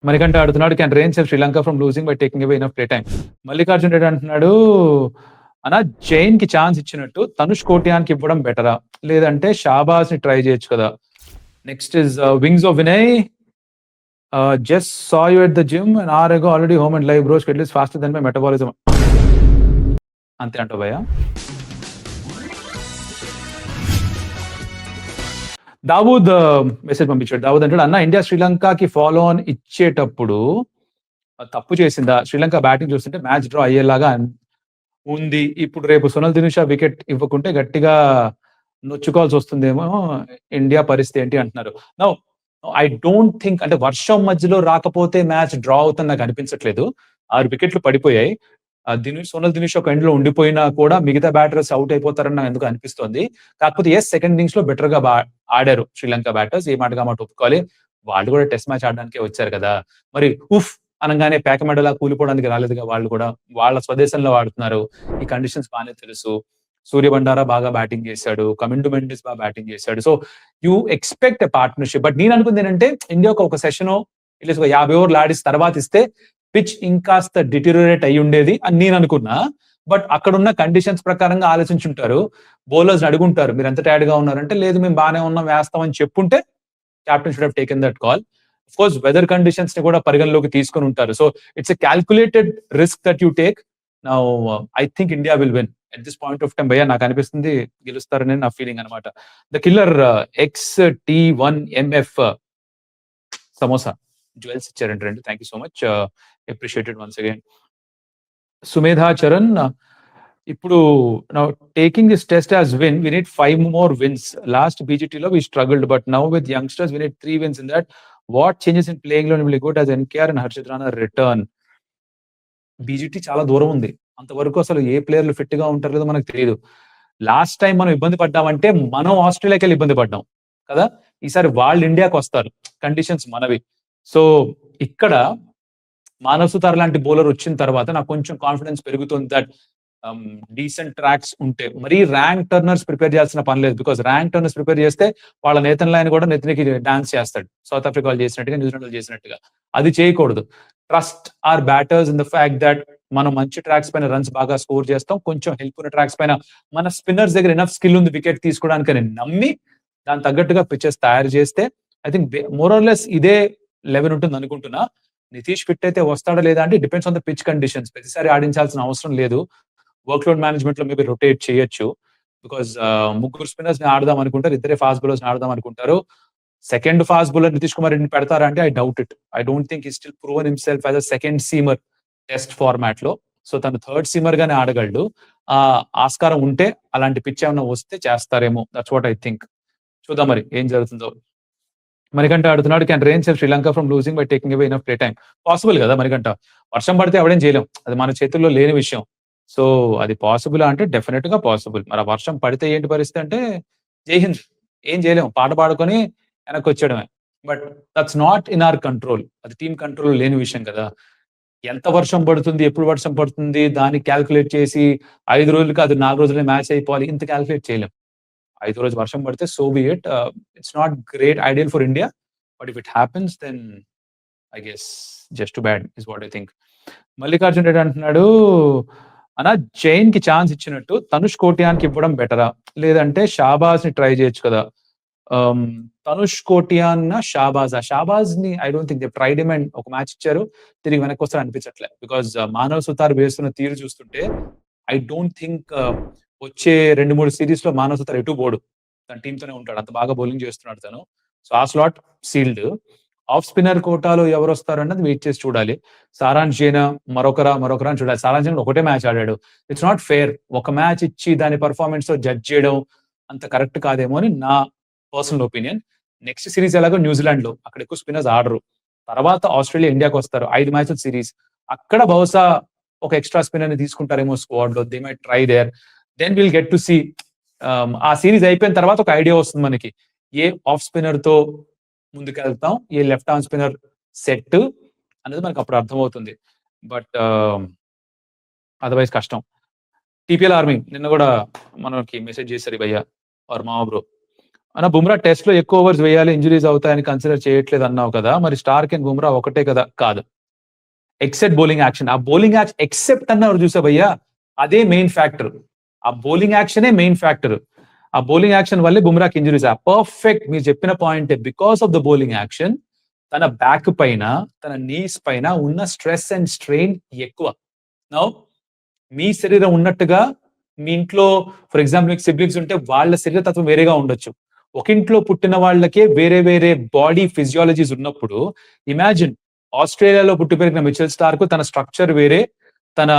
మణికంఠ ఆడుతున్నాడు. Can range save Sri Lanka from losing by taking away enough play time. Mallikarjun Reddy అంటున్నాడు, అన్న జైన్ కి ఛాన్స్ ఇచ్చినట్టు తనుష్ కోట్యాన్కి ఇవ్వడం బెటరా, లేదంటే షాబాజ్ ని ట్రై చేయొచ్చు కదా. Next is wings of Vinay. Just saw you at the gym and hour ago already home and live bro, schedule is faster than my metabolism. అంతే అంటావు భయ్యా. దావూద్ మెసేజ్ పంపించాడు. దావూద్ అంటాడు, అన్న ఇండియా శ్రీలంకకి ఫాలో ఆన్ ఇచ్చేటప్పుడు తప్పు చేసిందా? శ్రీలంక బ్యాటింగ్ చూస్తుంటే మ్యాచ్ డ్రా అయ్యేలాగా ఉంది. ఇప్పుడు రేపు సునల్ దినుషా వికెట్ ఇవ్వకుంటే గట్టిగా నొచ్చుకోవాల్సి వస్తుందేమో, ఇండియా పరిస్థితి ఏంటి అంటున్నారు. నో, ఐ డోంట్ థింక్, అంటే వర్షం మధ్యలో రాకపోతే మ్యాచ్ డ్రా అవుతుంది నాకు అనిపించట్లేదు. 6 వికెట్లు పడిపోయాయి. సోనల్ దినుష్ ఒక ఎండ్ లో ఉండిపోయినా కూడా మిగతా బ్యాటర్స్ అవుట్ అయిపోతారని నాకు ఎందుకు అనిపిస్తోంది. కాకపోతే సెకండ్ ఇన్నింగ్స్ లో బెటర్ గా ఆడారు శ్రీలంక బ్యాటర్స్, ఏ మాటగా మాట ఒప్పుకోవాలి. వాళ్ళు కూడా టెస్ట్ మ్యాచ్ ఆడడానికే వచ్చారు కదా. మరి ఉఫ్ అనగానే పేకమెడలా కూలిపోవడానికి రాలేదుగా. వాళ్ళు కూడా వాళ్ళ స్వదేశంలో ఆడుతున్నారు. ఈ కండిషన్స్ బాగానే తెలుసు. సూర్య బండారా బాగా బ్యాటింగ్ చేశాడు, కమిండు మెండిస్ బాగా బ్యాటింగ్ చేశాడు. So you expect a partnership. But నేను అనుకుంది ఏంటంటే, ఇండియాకు ఒక సెషన్ ఇట్లా 50 ఓవర్లు ఆడిసి తర్వాత ఇస్తే పిచ్ ఇంకాస్త డిటెరియోరేట్ అయ్యి ఉండేది అని నేను అనుకున్నా. బట్ అక్కడున్న కండిషన్స్ ప్రకారంగా ఆలోచించుంటారు. బౌలర్స్ అడుగుంటారు, మీరు ఎంత టైర్డ్ గా ఉన్నారంటే, లేదు మేము బాగానే ఉన్నాం వేస్తామని చెప్పుంటే captain should have taken that call. Of course weather conditions ని కూడా పరిగణలోకి తీసుకొని ఉంటారు. So it's a calculated risk that you take. Now I think India will win at this point of time. భయ్యా నాకు అనిపిస్తుంది గెలుస్తారని నా ఫీలింగ్ అనమాట. The killer XT1MF samosa jewels ఇచ్చారండి 2. Thank you so much, appreciated once again. Sumedha Charan, ఇప్పుడు now taking this test as win, we need 5 more wins. Last బీజీటీలో we struggled, but now with youngsters we need 3 wins in that. What changes in playing లో will good as NKR and Harshit Rana return? BGT చాలా దూరం ఉంది. అంతవరకు అసలు ఏ ప్లేయర్లు fit గా ఉంటారు లేదో మనకు తెలియదు. లాస్ట్ టైం మనం ఇబ్బంది పడ్డామంటే మనం ఆస్ట్రేలియాకి వెళ్ళి ఇబ్బంది పడ్డాం కదా. ఈసారి వాళ్ళు ఇండియాకి వస్తారు, కండిషన్స్ మనవి. సో ఇక్కడ మానవ్ సుతార్ లాంటి బౌలర్ వచ్చిన తర్వాత నాకు కొంచెం కాన్ఫిడెన్స్ పెరుగుతుంది దట్ డీసెంట్ ట్రాక్స్ ఉంటే, మరీ ర్యాంక్ టర్నర్స్ ప్రిపేర్ చేయాల్సిన పని లేదు. బికాస్ ర్యాంక్ టర్నర్స్ ప్రిపేర్ చేస్తే వాళ్ళ నేతన్ లైన్ కూడా నెత్తినికి డాన్స్ చేస్తాడు, సౌత్ ఆఫ్రికా వాళ్ళు చేసినట్టుగా, న్యూజిలాండ్ చేసినట్టుగా. అది చేయకూడదు. Trust our batters in the fact that మనం మంచి ట్రాక్స్ పైన రన్స్ బాగా స్కోర్ చేస్తాం, కొంచెం హెల్ప్ ఉన్న ట్రాక్స్ పైన మన స్పిన్నర్స్ దగ్గర ఎనఫ్ స్కిల్ ఉంది వికెట్ తీసుకోవడానికి నమ్మి దాని తగ్గట్టుగా పిచెస్ తయారు చేస్తే I think more or less ఇదే 11 ఉంటుంది అనుకుంటున్నా. నితీష్ ఫిట్ అయితే వస్తాడా లేదా అంటే depends on the pitch conditions. ప్రతిసారి ఆడించాల్సిన అవసరం లేదు. వర్క్లోడ్ మేనేజ్మెంట్ లో మేబీ రొటేట్ చేయొచ్చు. బికాస్ ముగ్గురు స్పిన్నర్స్ ని ఆడదాం అనుకుంటారు, ఇద్దరే ఫాస్ట్ బౌలర్స్ ని ఆడదాం అనుకుంటారు. Second fast bowler Nitish Kumar రెడ్డిని పెడతారా అంటే I doubt it. I don't think he still proven himself as a second seamer test format లో. సో తను థర్డ్ సీమర్ గానే ఆడగలడు. ఆస్కారం ఉంటే అలాంటి పిచ్ ఏమైనా వస్తే చేస్తారేమో. That's what I think. చూద్దాం మరి ఏం జరుగుతుందో. మణికంఠ ఆడుతున్నాడు, can range save Sri Lanka from losing by taking away enough play time. Possible కదా మణికంఠ. వర్షం పడితే ఎవడేం చేయలేం, అది మన చేతుల్లో లేని విషయం. సో అది పాసిబుల్ అంటే డెఫినెట్ గా పాసిబుల్. మరి ఆ వర్షం పడితే ఏంటి పరిస్థితి అంటే జై హింద్, ఏం చేయలేము, పాట పాడుకొని వెనక్కి వచ్చేయడమే. But that's not in our control. అది టీమ్ కంట్రోల్ లేని విషయం కదా. ఎంత వర్షం పడుతుంది, ఎప్పుడు వర్షం పడుతుంది, దాన్ని క్యాల్కులేట్ చేసి 5 రోజులు కాదు 4 రోజులే మ్యాచ్ అయిపోవాలి, ఇంత క్యాల్కులేట్ చేయలేం. 5 రోజు వర్షం పడితే so be it. It's not great ideal for India, but if it happens then I guess just too bad is what I think. Mallikarjun Reddy అంటున్నాడు, అన్న జైన్ కి ఛాన్స్ ఇచ్చినట్టు తనుష్ కోట్యాన్కి ఇవ్వడం బెటరా, లేదంటే షాబాజ్ ని ట్రై చేయొచ్చు కదా. తనుష్ కోటియాన్ షాబాజ్ ని I don't think they tried him and ఒక మ్యాచ్ ఇచ్చారు, తిరిగి వెనక్కి వస్తారు అనిపించట్లే. బికాస్ మానవ్ సుతార్ వేస్తున్న తీరు చూస్తుంటే ఐ డోంట్ థింక్ వచ్చే 2-3 సిరీస్ లో మానవ్ సుతార్ ఎటు పోడు, తన టీమ్ తోనే ఉంటాడు, అంత బాగా బౌలింగ్ చేస్తున్నాడు తను. సో ఆ స్లాట్ సీల్డ్. ఆఫ్ స్పిన్నర్ కోటాలో ఎవరు వస్తారు అన్నది వెయిట్ చేసి చూడాలి. సారాంష్ జైనా మరొకరా అని చూడాలి. సారాంష్ జైనా ఒకటే మ్యాచ్ ఆడాడు. It's not fair. ఒక మ్యాచ్ ఇచ్చి దాని పర్ఫార్మెన్స్ తో జడ్జ్ చేయడం అంత కరెక్ట్ కాదేమో అని నా పర్సనల్ ఒపీనియన్. నెక్స్ట్ సిరీస్ ఎలాగో న్యూజిలాండ్ లో, అక్కడ ఎక్కువ స్పిన్నర్స్ ఆడరు. తర్వాత ఆస్ట్రేలియా ఇండియాకి వస్తారు, 5 మ్యాచ్ల సిరీస్. అక్కడ బహుశా ఒక ఎక్స్ట్రా స్పిన్నర్ ని తీసుకుంటారేమో స్క్వాడ్ లో. They might try there, then will get to see. ఆ సిరీస్ అయిపోయిన తర్వాత ఒక ఐడియా వస్తుంది మనకి, ఏ ఆఫ్ స్పిన్నర్ తో ముందుకెళ్తాం, ఏ లెఫ్ట్ ఆర్మ్ స్పిన్నర్ సెట్ అనేది మనకు అప్పుడు అర్థమవుతుంది. బట్ అదర్వైజ్ కష్టం. టీపీఎల్ ఆర్మీ నిన్న కూడా మనకి మెసేజ్ చేశారు భయ్య ఆర్ మామ బ్రో. అన్న బుమ్రా టెస్ట్ లో ఎక్కువ ఓవర్స్ వేయాలి, ఇంజురీస్ అవుతాయని కన్సిడర్ చేయట్లేదు అన్నావు కదా, మరి స్టార్క్ అండ్ బుమ్రా ఒకటే కదా? కాదు, ఎక్సెప్ట్ బౌలింగ్ యాక్షన్. ఆ బౌలింగ్ యాక్షన్ ఎక్సెప్ట్ అన్నారు చూసా భయ్యా, అదే మెయిన్ ఫ్యాక్టర్. ఆ బౌలింగ్ యాక్షనే మెయిన్ ఫ్యాక్టర్. ఆ బౌలింగ్ యాక్షన్ వల్లే బుమ్రాకి ఇంజురీస్. ఆ పర్ఫెక్ట్ మీరు చెప్పిన point, because of the bowling action తన బ్యాక్ పైన, తన నీస్ పైన ఉన్న స్ట్రెస్ అండ్ స్ట్రెయిన్ ఎక్కువ. నౌ మీ శరీరం ఉన్నట్టుగా మీ ఇంట్లో ఫర్ ఎగ్జాంపుల్ మీకు సిబ్లింగ్స్ ఉంటే వాళ్ళ శరీర తత్వం వేరేగా ఉండొచ్చు. ఒక ఇంట్లో పుట్టిన వాళ్ళకే వేరే వేరే బాడీ ఫిజియాలజీస్ ఉన్నప్పుడు, ఇమాజిన్ ఆస్ట్రేలియాలో పుట్టి పెరిగిన మిచెల్ స్టార్క్ తన స్ట్రక్చర్ వేరే, తన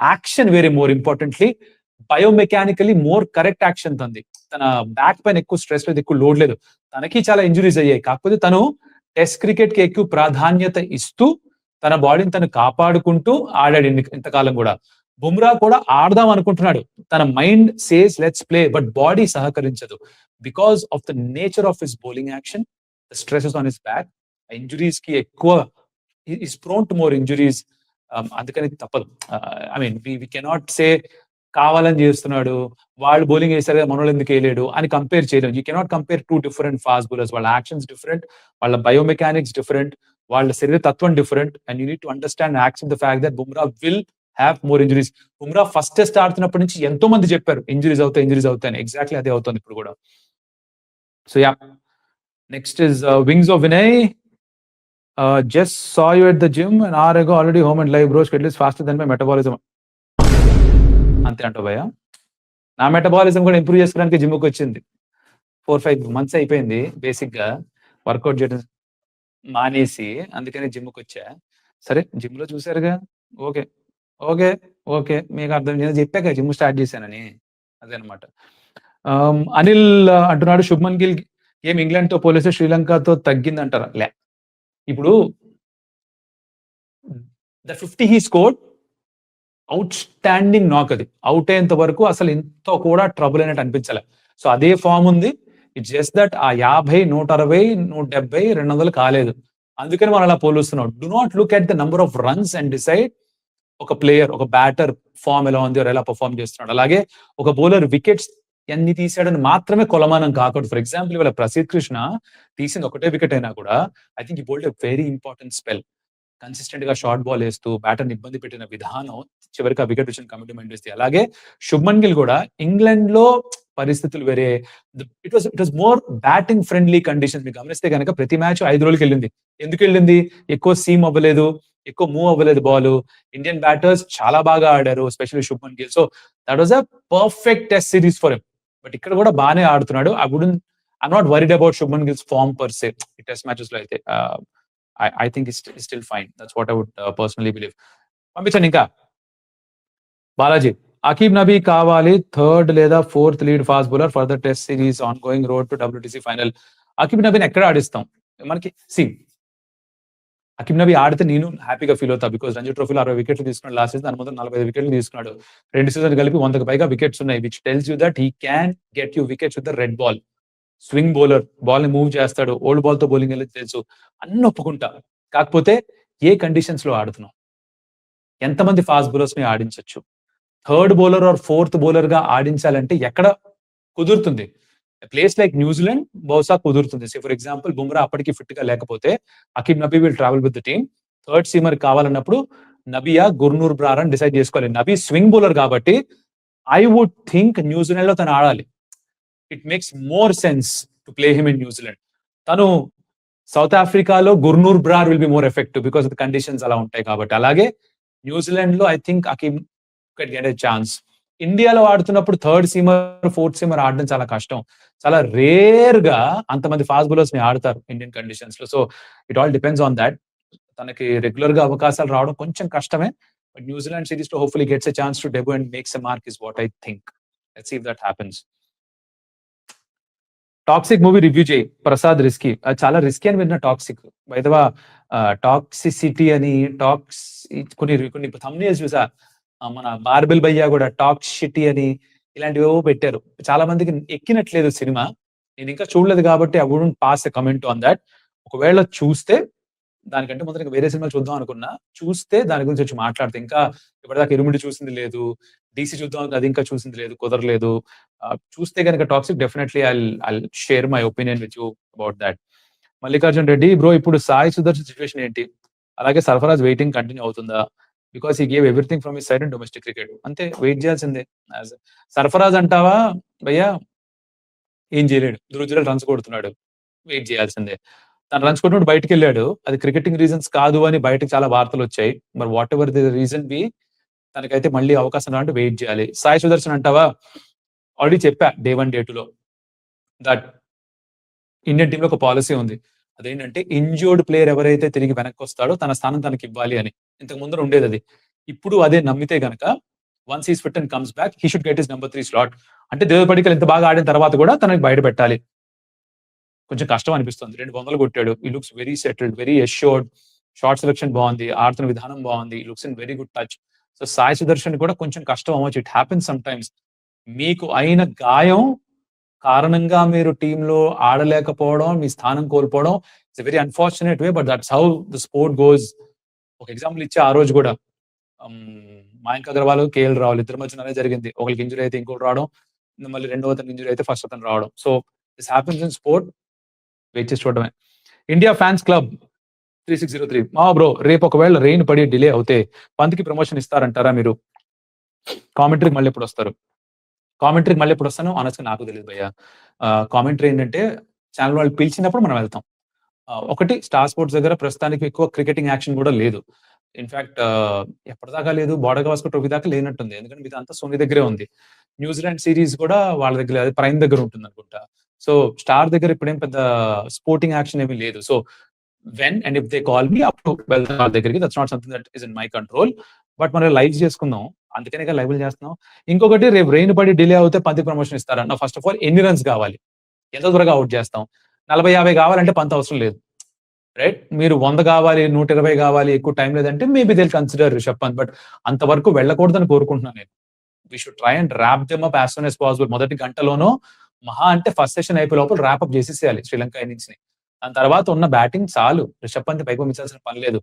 యాక్షన్ వేరే. More importantly biomechanically more correct action తంది. తన బ్యాక్ పైన ఎక్కువ స్ట్రెస్ లేదు, ఎక్కువ లోడ్ లేదు. తనకి చాలా ఇంజురీస్ అయ్యాయి, కాకపోతే తను టెస్ట్ క్రికెట్ కి ఎక్కువ ప్రాధాన్యత ఇస్తూ తన బాడీని తను కాపాడుకుంటూ ఆడాడు ఇంతకాలం కూడా. బుమ్రా కూడా ఆడదాం అనుకుంటున్నాడు, తన mind says let's play, but body సహకరించదు. Because of the nature of his bowling action, the stresses on his back, injuries కి ఎక్కువ is prone to more injuries. అందుకని తప్పదు. I mean we cannot say కావాలని చేస్తున్నాడు, వాళ్ళు బౌలింగ్ వేస్తారు కదా మనోళ్ళు ఎందుకు వేయలేడు అని కంపేర్ చేయలేం. You cannot compare two different fast bowlers. వాళ్ళ యాక్షన్స్ డిఫరెంట్, వాళ్ళ బయోమెకానిక్స్ డిఫరెంట్, వాళ్ళ శరీర తత్వం different. And you need to understand accept the fact that Bumrah will have more injuries. Bumrah first test ఆడుతున్నప్పటి నుంచి ఎంతో మంది చెప్పారు ఇంజురీస్ అవుతాయి. ఎగ్జాక్ట్లీ అదే అవుతుంది ఇప్పుడు కూడా. So yeah, next is wings of Vinay. Just saw you at the gym and hour ago already home and live bro, schedule is faster than my metabolism. అంతే అంటావు భయ్యా? నా మెటబాలిజం కూడా ఇంప్రూవ్ చేసుకోవడానికి జిమ్కి వచ్చింది. 4-5 months అయిపోయింది బేసిక్ గా వర్కౌట్ చేయడం మానేసి, అందుకని జిమ్కి వచ్చా. సరే జిమ్ లో చూసారుగా, ఓకే ఓకే ఓకే మీకు అర్థం చేసి చెప్పాక జిమ్ స్టార్ట్ చేశానని, అదనమాట. అనిల్ అంటున్నాడు శుభ్మన్ గిల్ గేమ్ ఇంగ్లాండ్ తో పోలిస్తే శ్రీలంకతో తగ్గింది అంటారా? లే, ఇప్పుడు the 50 he scored out standing నాక్. అది అవుట్ అయ్యేంత వరకు అసలు ఇంత కూడా ట్రబుల్ అయినట్టు అనిపించలే. సో అదే ఫామ్ ఉంది. ఇట్స్ జస్ట్ దట్ ఆ 50, 160, 170, 200 కాలేదు, అందుకని మనం అలా పోలుస్తున్నాం. Do not look at the number of runs and decide ఒక ప్లేయర్, ఒక బ్యాటర్ ఫామ్ ఎలా ఉంది, ఎలా పర్ఫార్మ్ చేస్తున్నాడు. అలాగే ఒక బౌలర్ వికెట్స్ ఎన్ని తీసాడని మాత్రమే కొలమానం కాకూడదు. ఫర్ ఎగ్జాంపుల్ ఇవాళ ప్రసిద్ధ్ కృష్ణ తీసింది ఒకటే వికెట్ అయినా కూడా ఐ థింక్ ఈ bowled a very important spell. Consistent గా షార్ట్ బాల్ వేస్తూ బ్యాటర్ ఇబ్బంది పెట్టిన విధానం చివరికి ఆ వికెట్ విషయం కమిట్మెంట్ ఇస్తే. అలాగే శుభ్మన్ గిల్ కూడా ఇంగ్లాండ్ లో పరిస్థితులు వేరే, it was more batting friendly conditions. మీరు గమనిస్తే కనుక ప్రతి మ్యాచ్ 5 రోజులకి వెళ్ళింది. ఎందుకు వెళ్ళింది? ఎక్కువ సీమ్ అవ్వలేదు, ఎక్కువ మూవ్ అవ్వలేదు బాల్. ఇండియన్ బ్యాటర్స్ చాలా బాగా ఆడారు, especially Shubman Gill. So that was a perfect test series for him. But ఇక్కడ కూడా బాగానే ఆడుతున్నాడు. I not worried about Shubman Gill's form per se test matches లో అయితే. I think it's still fine. That's what I would personally believe. పంపించండి ఇంకా. బాలాజీ, అకీబ్ నబీ కావాలి third లేదా fourth lead fast bowler for the test series on going road to WTC final. Aqib నబీని ఎక్కడ ఆడిస్తాం మనకి? అకీబ్ నబీ ఆడితే నేను హ్యాపీగా ఫీల్ అవుతా, బికాస్ రంజీ ట్రోఫీలో 60 వికెట్లు తీసుకున్నాడు లాస్ట్ సీజన్, దాని మొదలు 45 వికెట్లు తీసుకున్నాడు. 2 సీజన్ కలిపి 100కి పైగా వికెట్స్ ఉన్నాయి, which tells you that he can get you wickets with the red ball. Swing bowler, ball ని మూవ్ చేస్తాడు, ఓల్డ్ బాల్ తో బౌలింగ్ వెళ్ళి తెలుసు, అన్ని ఒప్పుకుంటా. కాకపోతే ఏ కండిషన్స్ లో ఆడుతున్నాం, ఎంతమంది ఫాస్ట్ బౌలర్స్ ని ఆడించవచ్చు, third bowler or fourth bowler గా ఆడించాలంటే ఎక్కడ కుదురుతుంది? ప్లేస్ లైక్ న్యూజిలాండ్ బహుశా కుదురుతుంది. ఫర్ ఎగ్జాంపుల్ బుమ్రా అప్పటికి ఫిట్ గా లేకపోతే Aqib Nabi will travel with the team. Third seamer కావాలన్నప్పుడు నబియా, గుర్నూర్ బ్రార్ అని డిసైడ్ చేసుకోవాలి. నబీ స్వింగ్ బౌలర్ కాబట్టి ఐ వుడ్ థింక్ న్యూజిలాండ్ లో తను ఆడాలి. It makes more sense to play him in New Zealand. తను సౌత్ ఆఫ్రికాలో Gurnoor Brar will be more effective because the conditions అలా ఉంటాయి కాబట్టి. అలాగే న్యూజిలాండ్ లో I think Aqib can get a chance. ఇండియాలో ఆడుతున్నప్పుడు థర్డ్ సీమర్, ఫోర్త్ సీమర్ ఆడడం చాలా కష్టం. చాలా రేర్ గా అంతమంది ఫాస్ట్ బౌలర్స్ ని ఆడతారు ఇండియన్ కండిషన్స్ లో. So it all depends on that. తనకి రెగ్యులర్ గా అవకాశాలు రావడం కొంచెం కష్టమే. బట్ న్యూజిలాండ్ సిరీస్ లో hopefully gets a chance to debut and makes a mark is what I think. Let's see if that happens. Toxic movie review చేయి Prasad. Risky, అది చాలా రిస్కీ అని విన్న. టాక్సిక్ బైదవా టాక్సిసిటీ అని కొన్ని థంబ్నెయిల్స్ చూసా. మన బార్బిల్ భయ్యా కూడా టాక్సిటీ అని ఇలాంటివి పెట్టారు. చాలా మందికి ఎక్కినట్లేదు సినిమా. నేను ఇంకా చూడలేదు కాబట్టి I wouldn't pass a comment on that. ఒకవేళ చూస్తే దానికంటే ముందర ఇంకా వేరే సినిమాలు చూద్దాం అనుకున్నా. చూస్తే దాని గురించి వచ్చి మాట్లాడతా. ఇంకా ఇప్పటిదాకా 'ఇరుముడి' చూసింది లేదు. 'డీసీ' చూద్దాం అనుకున్నా అది ఇంకా చూసింది లేదు. కుదరలేదు. చూస్తే గనక 'toxic' definitely I'll share my opinion with you about thought. Mallikarjun Reddy bro ఇప్పుడు సాయి సుదర్శన్ సిట్యుయేషన్ ఏంటి? అలాగే సర్ఫరాజ్ వెయిటింగ్ కంటిన్యూ అవుతుందా? Because he gave everything from his side in domestic cricket. అంతే వెయిట్ చేయాల్సిందే. సర్ఫరాజ్ అంటావా భయ్యా ఏం చేయలేడు. దురుజురాలు రన్స్ కొడుతున్నాడు. వెయిట్ చేయాల్సిందే. తను రన్స్ కొట్టినప్పుడు బయటికెళ్ళాడు. అది క్రికెటింగ్ రీజన్స్ కాదు అని బయటకి చాలా వార్తలొచ్చాయి. మరి whatever the reason be తనకైతే మళ్ళీ అవకాశం రావాలంటే వెయిట్ చేయాలి. సాయి సుదర్శన్ అంటావా ఆల్రెడీ చెప్పా డే 1, డే 2లో దట్ ఇండియన్ టీమ్‌లో ఒక పాలిసీ ఉంది. అదేంటంటే ఇంజ్యూర్డ్ ప్లేయర్ ఎవరైతే తిరిగి వెనక్కొస్తాడో తన స్థానం తనకివ్వాలి అని. ఇంతకు ముందర ఉండేదది. ఇప్పుడు అదే నమ్మితే గనక once he's fit and comes back he should get his number 3 slot. అంటే దేవ్ పడికల్ ఇంత బాగా ఆడిన తర్వాత కూడా తనని బయట పెట్టాలి. కొంచెం కష్టం అనిపిస్తుంది. 200 కొట్టాడు. హి looks very settled, very assured. Shot selection బావుంది. ఆడుతున్న విధానం బావుంది. Looks in very good touch. So Sai Sudarshan కూడా కొంచెం కష్టం అవ్వచ్చు. It happens some times. మీకు అయిన గాయం కారణంగా మీరు టీమ్‌లో ఆడలేకపోవడం, మీ స్థానం కోల్పోవడం it's a very unfortunate way but that's how the sport goes. ఒక ఎగ్జాంపుల్ ఇచ్చా ఆ రోజు కూడా. మయాంక్ అగర్వాల్, కేఎల్ రాహుల్ ఇద్దరి మధ్యన అదే జరిగింది. ఒకళ్ళకి ఇంజ్యూరీ అయితే ఇంకోటి రావడం. మళ్ళీ రెండో అతనికి ఇంజ్యూరీ అయితే ఫస్ట్ అతను రావడం. So this happens in sport. Wait చేసి చూడడమే. ఇండియా ఫ్యాన్స్ క్లబ్ 3603 బ్రో రేపు ఒకవేళ రెయిన్ పడి డిలే అవుతే పంత్‌కి ప్రమోషన్ ఇస్తారంటారా మీరు? కామెంటరీకి మళ్ళీ ఎప్పుడొస్తారు? కామెంటరీకి మళ్ళీ ఎప్పుడొస్తానో ఆనెస్ట్‌గా నాకు తెలీదు భయ్యా. కామెంటరీ ఏంటంటే ఛానల్ వాళ్ళు పిలిచినప్పుడు మనం వెళ్తాం. ఒకటి స్టార్ స్పోర్ట్స్ దగ్గర ప్రస్తుతానికి ఎక్కువ క్రికెటింగ్ యాక్షన్ కూడా లేదు. ఇన్‌ఫాక్ట్ ఎప్పటిదాకా లేదు బోర్డర్ గవాస్కర్ ట్రోఫీ దాకా లేనట్టుంది. ఎందుకంటే మిగతాదంతా సోనీ దగ్గరే ఉంది. న్యూజిలాండ్ సీరీస్ కూడా వాళ్ళ దగ్గర లేదు. ప్రైమ్ దగ్గర ఉంటుందనుకుంటా. సో స్టార్ దగ్గర ఇప్పుడేం పెద్ద స్పోర్టింగ్ యాక్షన్ ఏమీ లేదు. So when and if they call me అప్పుడు వెళ్తాను వాళ్ళ దగ్గరికి. That's not something that is in my control. But మనం లైవ్ చేసుకుందాం. అందుకనే లైవ్‌లు చేస్తున్నాం. ఇంకొకటి రేపు రెయిన్ పడి డిలే అవుతే పంత్‌కి ప్రమోషన్ ఇస్తారన్న. ఫస్ట్ ఆఫ్ ఆల్ ఎన్ని రన్స్ కావాలి? ఎంత త్వరగా ఔట్ చేస్తాం? 40, 50 కావాలంటే పంత్ అవసరం లేదు. రైట్? మీరు 100 కావాలి, 120 కావాలి, ఎక్కువ టైం లేదంటే maybe they will consider Rishabh Pant. But అంతవరకు వెళ్ళకూడదని కోరుకుంటున్నాను నేను. We should try and wrap them up as soon as possible. మొదటి గంటలోనో మహా అంటే ఫస్ట్ సెషన్ అయిపోయే లోపల ర్యాప్ అప్ చేసేసేయాలి శ్రీలంక ఇన్నింగ్స్‌ని. దాని తర్వాత ఉన్న బ్యాటింగ్ చాలు. రిషబ్ పంత్ పైకి పంపించాల్సిన పని లేదు.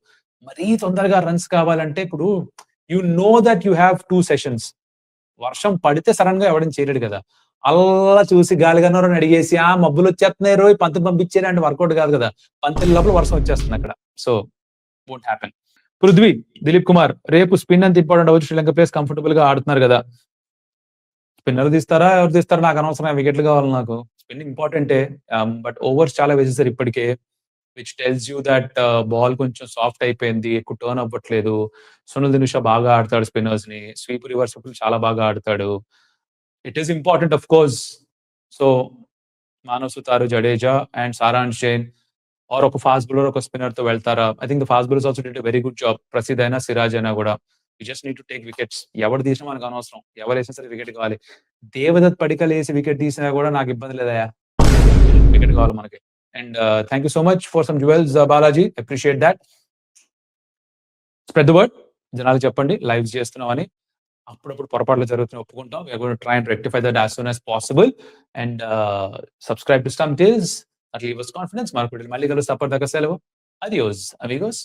మరీ తొందరగా రన్స్ కావాలంటే ఇప్పుడు you know that you have 2 sessions. వర్షం పడితే సడెన్‌గా ఎవడైనా చేయలేడు కదా! అల్లా చూసి గాలిగన్నోరని అడిగేసి మబ్బులు వచ్చేస్తున్నాయి రోయ్ పంత్ పంపించేయండి అంటే వర్కౌట్ కాదు కదా! పంత్ లోపల వర్షం వచ్చేస్తుంది అక్కడ. So won't happen. Prithvi, Dilip Kumar రేపు స్పిన్ అంత ఇంపార్టెంట్ అవ్వచ్చు. శ్రీలంక ప్లేయర్స్ కంఫర్టబుల్‌గా ఆడుతున్నారు కదా! స్పిన్నర్ తీస్తారా? ఎవరు తీస్తారో నాకు అనవసరం. వికెట్లు కావాలి నాకు. స్పిన్ ఇంపార్టెంటే. బట్ ఓవర్స్ చాలా వేసేసారు ఇప్పటికే. Which tells you that ball కొంచెం సాఫ్ట్ అయిపోయింది. ఎక్కువ టర్న్ అవ్వట్లేదు. సునిల్ దినుషా బాగా ఆడతాడు స్పిన్నర్స్‌ని. స్వీప్ రివర్సబుల్ చాలా బాగా ఆడతాడు. It is important of course. So Manav Suthar, Jadeja and Saransh Jain or ఒక ఫాస్ట్ బౌలర్, ఒక స్పిన్నర్‌తో వెళ్తారా? I think the fast bowlers also did a very good job. Prasidh అయినా, సిరాజ్ అయినా కూడా. We just need to take wickets. ఎవడు తీసినా మనకు అనవసరం. ఎవరేసినా సరే వికెట్ కావాలి. దేవదత్ పడికల్ ఏసి వికెట్ తీసినా కూడా నాకు ఇబ్బంది లేదయ్యా. వికెట్ కావాలి మనకి. And thank you so much for some jewels Balaji. Appreciate thought. Spread the word. జనాలకు చెప్పండి లైవ్స్ చేస్తున్నామని. అప్పుడప్పుడు పొరపాట్లు జరుగుతున్నాయి ఒప్పుకుంటాం. We are going to try and rectify that as soon as possible. And subscribe to stump tills. That give us confidence. మళ్ళీ కలుస్తాం. అప్పటిదాకా సెలవు. అడియోస్ అమిగోస్.